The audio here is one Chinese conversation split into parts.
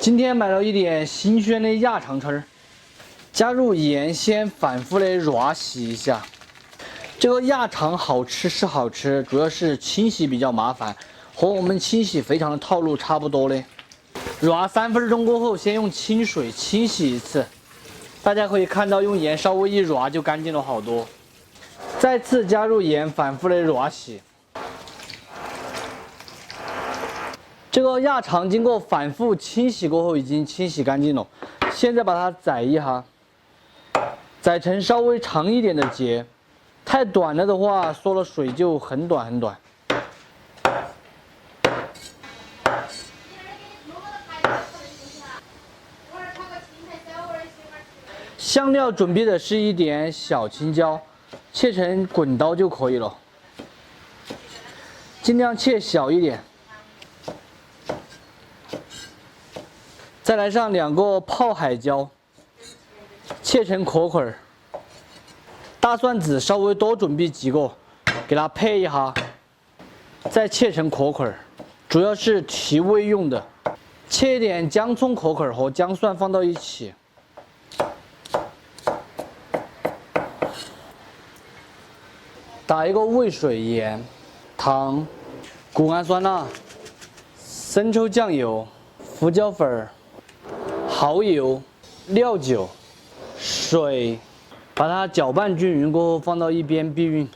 今天买了一点新鲜的鸭肠吃，加入盐，先反复的软洗一下。这个鸭肠好吃是好吃，主要是清洗比较麻烦，和我们清洗肥肠的套路差不多的。软3分钟过后，先用清水清洗一次。大家可以看到，用盐稍微一软就干净了好多。再次加入盐，反复的软洗。这个鸭肠经过反复清洗过后，已经清洗干净了。现在把它宰一下，宰成稍微长一点的节。太短了的话，缩了水就很短很短。香料准备的是一点小青椒，切成滚刀就可以了，尽量切小一点。再来上2个泡海椒，切成壳块儿。大蒜籽稍微多准备几个，给它配一下，再切成壳块儿，主要是提味用的。切一点姜葱壳块儿和姜蒜放到一起，打一个味水、盐、糖、谷氨酸钠、生抽酱油、胡椒粉、蚝油、料酒、水。把它搅拌均匀过后，放到一边避孕。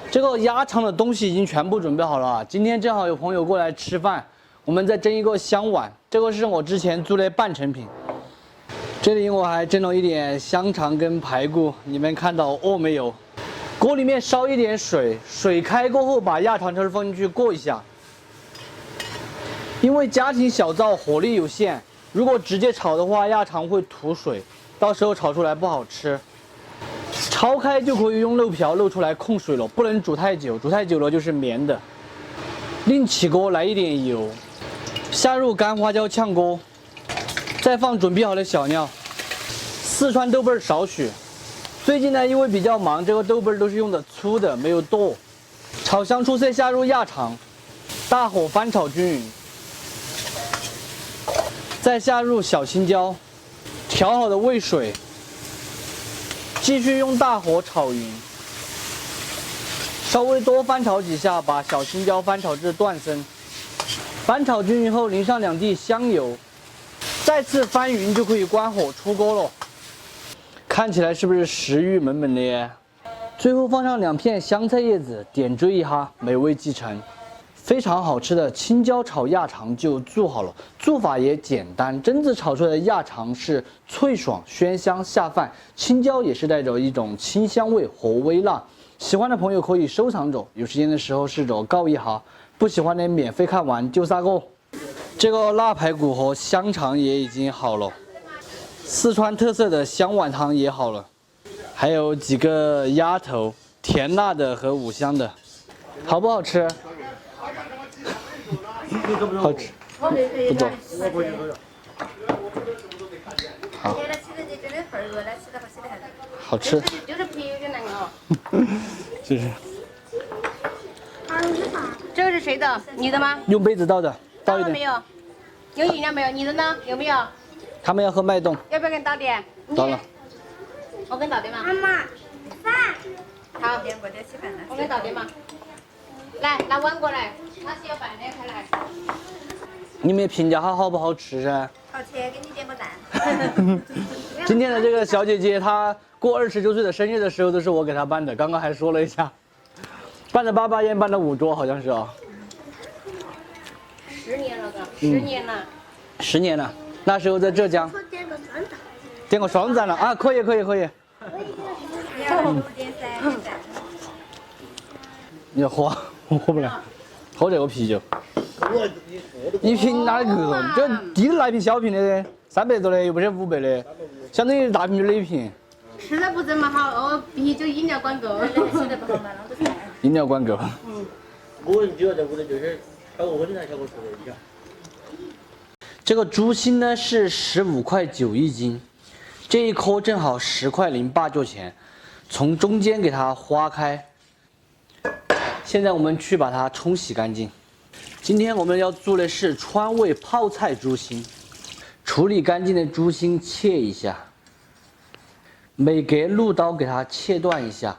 这个鸭肠的东西已经全部准备好了。今天正好有朋友过来吃饭，我们再蒸一个香碗。这个是我之前做的半成品。这里我还蒸了一点香肠跟排骨，你们看到没有？锅里面烧一点水，水开过后把鸭肠汁放进去过一下。因为家庭小灶火力有限，如果直接炒的话，鸭肠会吐水，到时候炒出来不好吃。焯开就可以用漏瓢漏出来控水了，不能煮太久，煮太久了就是绵的。另起锅来一点油，下入干花椒炝锅，再放准备好的小料，四川豆瓣少许。最近呢，因为比较忙，这个豆瓣都是用的粗的，没有剁。炒香出色，下入鸭肠，大火翻炒均匀，再下入小青椒，调好的味水。继续用大火炒匀，稍微多翻炒几下，把小青椒翻炒至断生。翻炒均匀后，淋上2滴香油，再次翻匀就可以关火出锅了。看起来是不是食欲满满的耶？最后放上2片香菜叶子，点缀一下，美味继承。非常好吃的青椒炒鸭肠就做好了，做法也简单。榛子炒出来的鸭肠是脆爽鲜香下饭，青椒也是带着一种清香味和微辣。喜欢的朋友可以收藏着，有时间的时候试着告一下。不喜欢的免费看完就撒个。这个腊排骨和香肠也已经好了，四川特色的香碗汤也好了，还有几个鸭头，甜辣的和五香的，好不好吃？好吃，不多。好，好吃。就是。这个是谁的？你的吗？用杯子倒的，倒一点。没有？有饮料没有？你的呢？有没有？他们要喝脉动。要不要给你倒点？倒了。我给你倒点嘛。妈妈，饭。好，我给你倒点嘛。来，拿碗过来，拿些饭的快来。你们评价它好不好吃噻？好吃，给你点个赞。今天的这个小姐姐，她过29岁的生日的时候，都是我给她办的。刚刚还说了一下，办了8把烟，办了5桌，好像是啊。10年了，哥，10年了。10年了，那时候在浙江。点个双赞了啊！可以。你要喝？我喝不了，喝这个啤酒。一瓶哪里够？这低的来瓶小瓶的，300多的，又不是500的，相当于大瓶的一瓶。吃的不怎么好哦，啤酒饮料管够。吃的不好嘛，啷个吃？饮料管够。我主要在屋里就是炒个温菜，炒个熟的。这个猪心呢是15块9一斤，这一颗正好10块08角钱，从中间给它划开。现在我们去把它冲洗干净。今天我们要做的是川味泡菜猪心。处理干净的猪心切一下，每格鹿刀给它切断一下，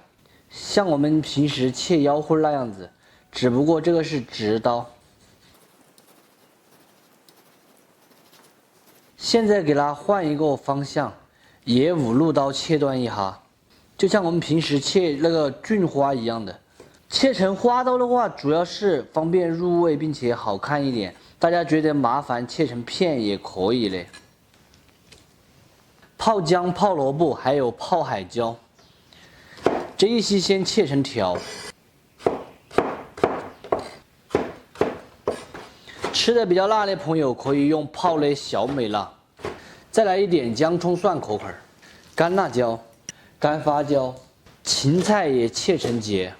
像我们平时切腰花那样子，只不过这个是直刀。现在给它换一个方向，也5路刀切断一下，就像我们平时切那个菌花一样的。切成花刀的话，主要是方便入味，并且好看一点。大家觉得麻烦，切成片也可以嘞。泡姜、泡萝卜还有泡海椒，这一些先切成条。吃的比较辣的朋友可以用泡的小美辣，再来一点姜、葱、蒜口粉，干辣椒、干花椒，芹菜也切成节，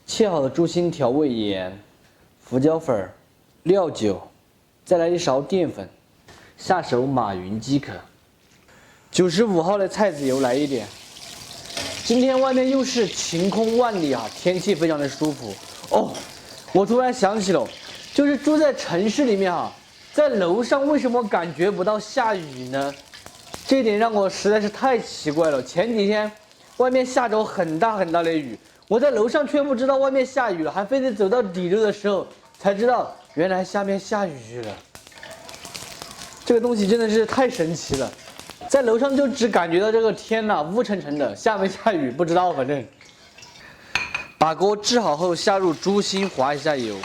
切好的猪心调味盐、胡椒粉、料酒，再来一勺淀粉，下手码匀即可。95号的菜籽油来一点。今天外面又是晴空万里啊，天气非常的舒服哦。我突然想起了。就是住在城市里面啊，在楼上为什么感觉不到下雨呢？这一点让我实在是太奇怪了。前几天外面下着很大很大的雨，我在楼上却不知道外面下雨了，还非得走到底楼的时候才知道原来下面下雨了。这个东西真的是太神奇了，在楼上就只感觉到这个天呐乌沉沉的，下没下雨不知道，反正。把锅置好后，下入猪心，滑一下油。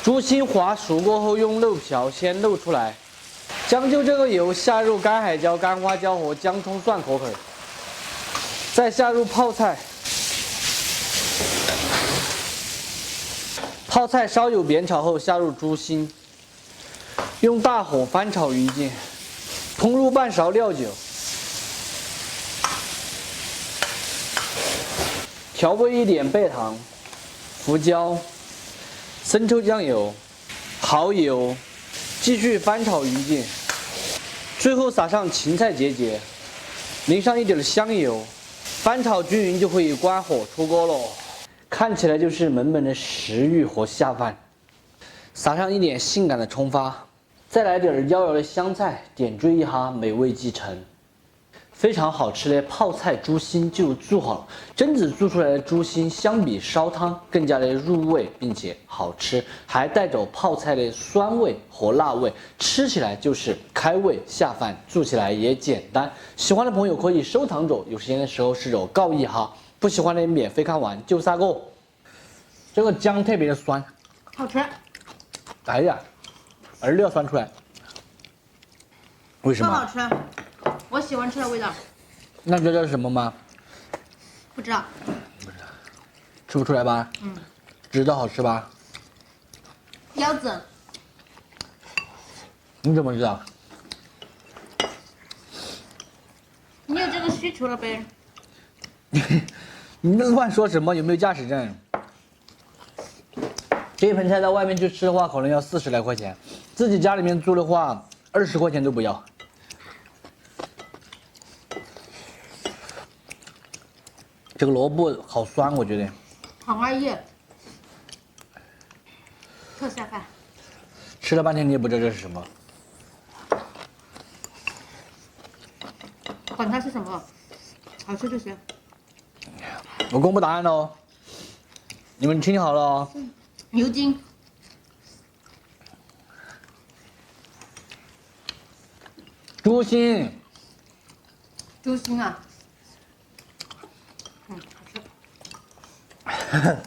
猪心滑熟过后，用漏瓢先漏出来，将就这个油下入干海椒、干花椒和姜、葱、蒜口粉，再下入泡菜。泡菜稍有煸炒后，下入猪心，用大火翻炒匀净，烹入半勺料酒，调味一点倍糖、胡椒。生抽酱油、蚝油，继续翻炒匀净，最后撒上芹菜节，淋上一点香油，翻炒均匀就可以关火出锅喽。看起来就是满满的食欲和下饭。撒上一点性感的葱花，再来点妖娆的香菜，点缀一下，美味即成。非常好吃的泡菜猪心就做好了。榛子做出来的猪心相比烧汤更加的入味，并且好吃，还带着泡菜的酸味和辣味，吃起来就是开胃下饭，做起来也简单。喜欢的朋友可以收藏着，有时间的时候试着告一哈。不喜欢的免费看完就3个。这个姜特别的酸，好吃。哎呀，饵料酸出来，为什么？好吃。我喜欢吃的味道。那你知道这是什么吗？不知道。吃不出来吧？嗯。知道好吃吧？腰子。你怎么知道？你有这个需求了呗？你乱说什么？有没有驾驶证？这一盆菜在外面去吃的话，可能要40来块钱，自己家里面做的话，20块钱都不要。这个萝卜好酸，我觉得。好安逸，特下饭。吃了半天你也不知道这是什么。管它是什么，好吃就行。我公布答案了哦，你们听好了哦。牛筋。猪心。猪心啊。好吃。